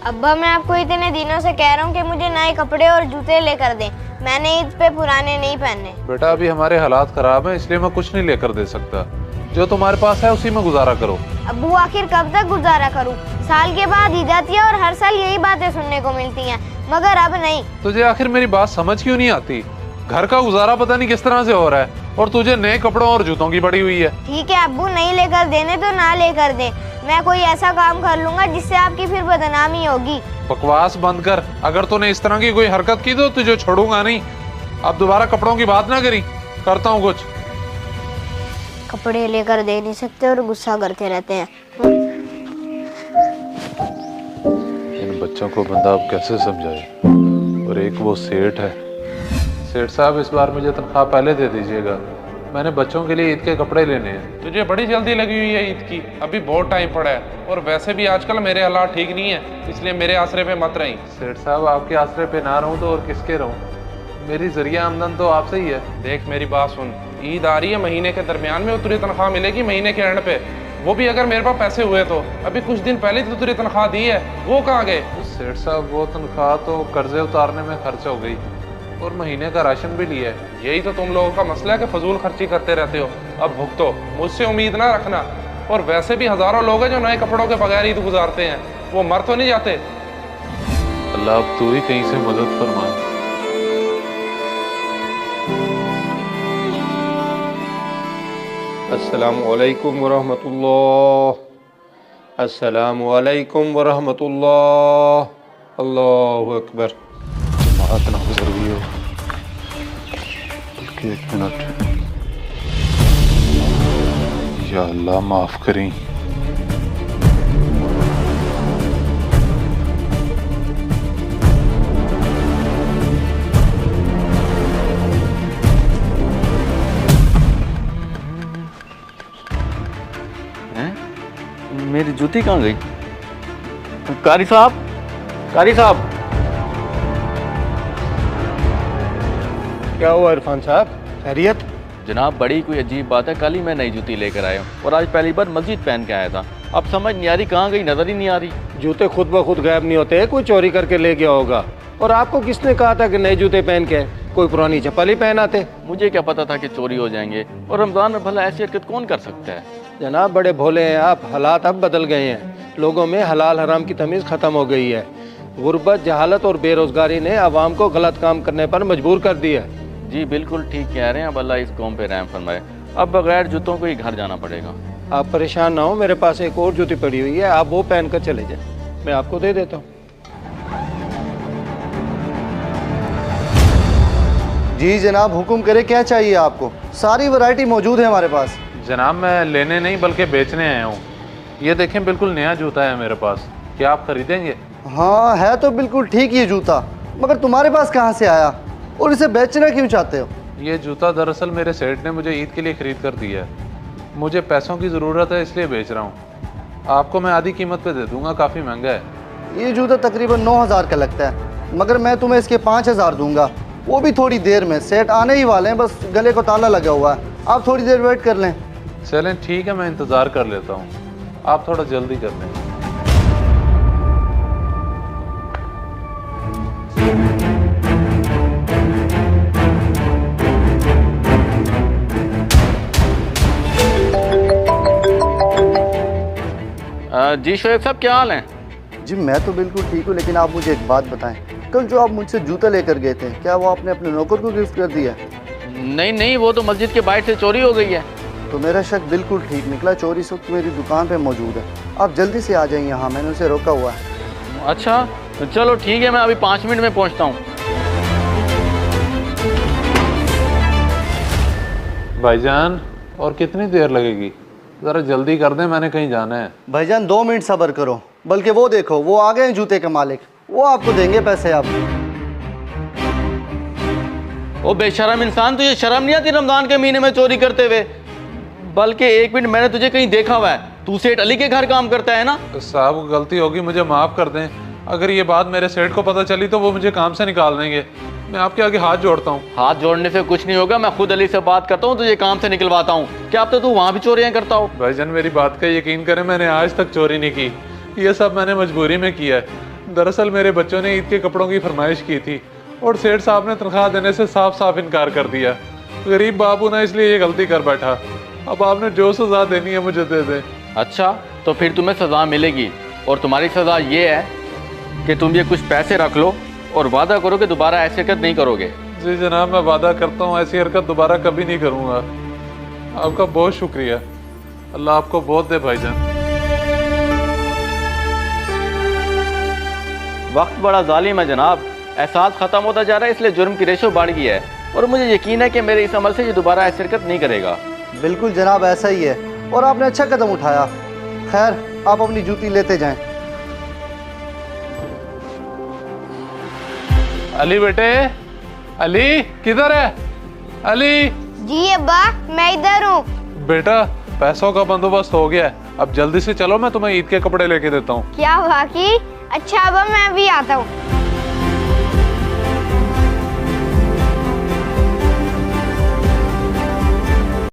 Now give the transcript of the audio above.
अब्बा मैं आपको इतने दिनों से कह रहा हूँ कि मुझे नए कपड़े और जूते लेकर दें। मैंने ईद पे पुराने नहीं पहने। बेटा अभी हमारे हालात खराब हैं, इसलिए मैं कुछ नहीं लेकर दे सकता। जो तुम्हारे पास है उसी में गुजारा करो। अब्बू आखिर कब तक गुजारा करूँ? साल के बाद ईद आती है और हर साल यही बातें सुनने को मिलती हैं, मगर अब नहीं। तुझे आखिर मेरी बात समझ क्यों नहीं आती? घर का गुजारा पता नहीं किस तरह से हो रहा है और तुझे नए कपड़ों और जूतों की पड़ी हुई है। ठीक है अब्बू, नहीं लेकर देने तो ना लेकर दे। मैं कोई ऐसा काम कर लूंगा जिससे आपकी फिर बदनामी होगी। बकवास बंद कर। अगर तूने इस तरह की कोई हरकत की तो तुझे छोड़ूंगा नहीं। अब दोबारा कपड़ों की बात ना करी, करता हूँ कुछ। कपड़े लेकर दे नहीं सकते और गुस्सा करते रहते हैं। इन बच्चों को बंदा अब कैसे समझाए। और एक वो सेठ है। सेठ साहब इस बार मुझे तनख्वाह पहले दे दीजिएगा, मैंने बच्चों के लिए ईद के कपड़े लेने हैं। तुझे बड़ी जल्दी लगी हुई है ईद की, अभी बहुत टाइम पड़ा है और वैसे भी आजकल मेरे हालात ठीक नहीं है, इसलिए मेरे आसरे पे मत रही। सेठ साहब आपके आसरे पे ना रहूं तो और किसके रहूं? मेरी जरिया आमदन तो आपसे ही है। देख मेरी बात सुन, ईद आ रही है महीने के दरमियान में और तुझे तनख्वाह मिलेगी महीने के एंड पे, वो भी अगर मेरे पास पैसे हुए तो। अभी कुछ दिन पहले तो तुझे तनख्वाह दी है, वो कहाँ गए? सेठ साहब वो तनख्वाह तो कर्जे उतारने में खर्च हो गई और महीने का राशन भी लिया है। यही तो तुम लोगों का मसला है कि फजूल खर्ची करते रहते हो। अब भुगतो, मुझसे उम्मीद ना रखना। और वैसे भी हजारों लोग हैं जो नए कपड़ों के बगैर ईद गुजारते हैं, वो मर तो नहीं जाते। अल्लाह अब तू ही कहीं से मदद फरमा। अस्सलामु अलैकुम वरहमतुल्लाह, अस्सलामु अलैकुम वरहमतुल्लाह। अल्लाहु अकबर। बात ना जरूरी हो, बल्कि 1 मिनट। या अल्लाह माफ करें। मेरी जूती कहाँ गई? कारी साहब, कारी साहब। क्या हुआ इरफान साहब, खैरियत? जनाब बड़ी कोई अजीब बात है, कल ही मैं नई जूती लेकर आया हूँ और आज पहली बार मस्जिद पहन के आया था। अब समझ नहीं आ रही कहाँ गई, नजर ही नहीं आ रही। जूते खुद ब खुद गायब नहीं होते, कोई चोरी करके ले गया होगा। और आपको किसने कहा था कि नए जूते पहन के? कोई पुरानी चप्पल ही पहन आते। मुझे क्या पता था कि चोरी हो जाएंगे, और रमजान में भला ऐसी हरकत कौन कर सकता है? जनाब बड़े भोले हैं आप, हालात अब बदल गए हैं। लोगों में हलाल हराम की तमीज़ ख़त्म हो गई है। गुर्बत, जहालत और बेरोज़गारी ने अवाम को गलत काम करने पर मजबूर कर दिया। जी बिल्कुल ठीक कह रहे हैं। अब अल्लाह इस कौम पे रहम फरमाए। अब बगैर जूतों को ही घर जाना पड़ेगा। आप परेशान ना हो, मेरे पास एक और जूती पड़ी हुई है, आप वो पहन कर चले जाए, मैं आपको दे देता हूँ। जी जनाब, हुक्म करे, क्या चाहिए आपको? सारी वैरायटी मौजूद है हमारे पास। जनाब मैं लेने नहीं बल्कि बेचने आया हूँ। ये देखें बिल्कुल नया जूता है मेरे पास, क्या आप खरीदेंगे? हाँ है तो बिल्कुल ठीक ये जूता, मगर तुम्हारे पास कहाँ से आया और इसे बेचना क्यों चाहते हो? ये जूता दरअसल मेरे सेठ ने मुझे ईद के लिए ख़रीद कर दिया है। मुझे पैसों की ज़रूरत है इसलिए बेच रहा हूँ। आपको मैं आधी कीमत पे दे दूँगा, काफ़ी महंगा है। ये जूता तकरीबन 9000 का लगता है, मगर मैं तुम्हें इसके 5000 दूंगा, वो भी थोड़ी देर में। सेठ आने ही वाले हैं, बस गले को ताला लगा हुआ है, आप थोड़ी देर वेट कर लें। चलें ठीक है, मैं इंतज़ार कर लेता हूँ, आप थोड़ा जल्दी कर लें। जी शोएब साहब, क्या हाल है? जी मैं तो बिल्कुल ठीक हूँ, लेकिन आप मुझे एक बात बताएं, कल जो आप मुझसे जूता लेकर गए थे, क्या वो आपने अपने नौकर को गिफ्ट कर दिया? नहीं नहीं, वो तो मस्जिद के बाहर से चोरी हो गई है। तो मेरा शक बिल्कुल ठीक निकला, चोरी इस वक्त मेरी दुकान पे मौजूद है। आप जल्दी से आ जाइए यहाँ, मैंने उसे रोका हुआ है। अच्छा तो चलो ठीक है, मैं अभी 5 मिनट में पहुँचता हूँ। भाईजान और कितनी देर लगेगी? ज़रा जल्दी कर दें, मैंने कहीं जाना है। भाईजान 2 मिनट सब्र करो, बल्कि वो देखो वो आ गए हैं जूते के मालिक, वो आपको देंगे पैसे। आप ओ बेशरम इंसान, तुझे शर्म नहीं आती रमजान के महीने में चोरी करते हुए? बल्कि 1 मिनट, मैंने तुझे कहीं देखा हुआ है, तू सेठ अली के घर काम करता है ना? साहब गलती होगी, मुझे माफ़ कर दें। अगर ये बात मेरे सेठ को पता चली तो वो मुझे काम से निकाल देंगे। मैं आपके आगे हाथ जोड़ता हूँ। हाथ जोड़ने से कुछ नहीं होगा, मैं खुद अली से बात करता हूँ, तुझे काम से निकलवाता हूँ। क्या अब तो तू वहाँ भी चोरियाँ करता हो? भाईजान मेरी बात का यकीन करें, मैंने आज तक चोरी नहीं की, ये सब मैंने मजबूरी में किया है। दरअसल मेरे बच्चों ने ईद के कपड़ों की फरमाइश की थी और सेठ साहब ने तनख्वाह देने से साफ साफ इनकार कर दिया। गरीब बाबू ना इसलिए ये गलती कर बैठा। अब आपने जो सज़ा देनी है मुझे दे दें। अच्छा, तो फिर तुम्हें सज़ा मिलेगी, और तुम्हारी सज़ा ये है कि तुम ये कुछ पैसे रख लो और वादा करो कि दोबारा ऐसी हरकत नहीं करोगे। जी जनाब, मैं वादा करता हूँ ऐसी हरकत दोबारा कभी नहीं करूँगा। आपका बहुत शुक्रिया। अल्लाह आपको बहुत दे भाईजान। वक्त बड़ा जालिम है जनाब, एहसास ख़त्म होता जा रहा है, इसलिए जुर्म की रेशो बढ़ गई है, और मुझे यकीन है कि मेरे इस अमल से ये दोबारा ऐसी हरकत नहीं करेगा। बिल्कुल जनाब, ऐसा ही है, और आपने अच्छा कदम उठाया। खैर, आप अपनी जूती लेते जाएं। अली बेटे, अली किधर है? अली जी अब्बा, मैं इधर हूँ। बेटा, पैसों का बंदोबस्त हो गया है, अब जल्दी से चलो, मैं तुम्हें ईद के कपड़े लेके देता हूँ। क्या वाकई? अच्छा अब्बा, मैं भी आता हूँ।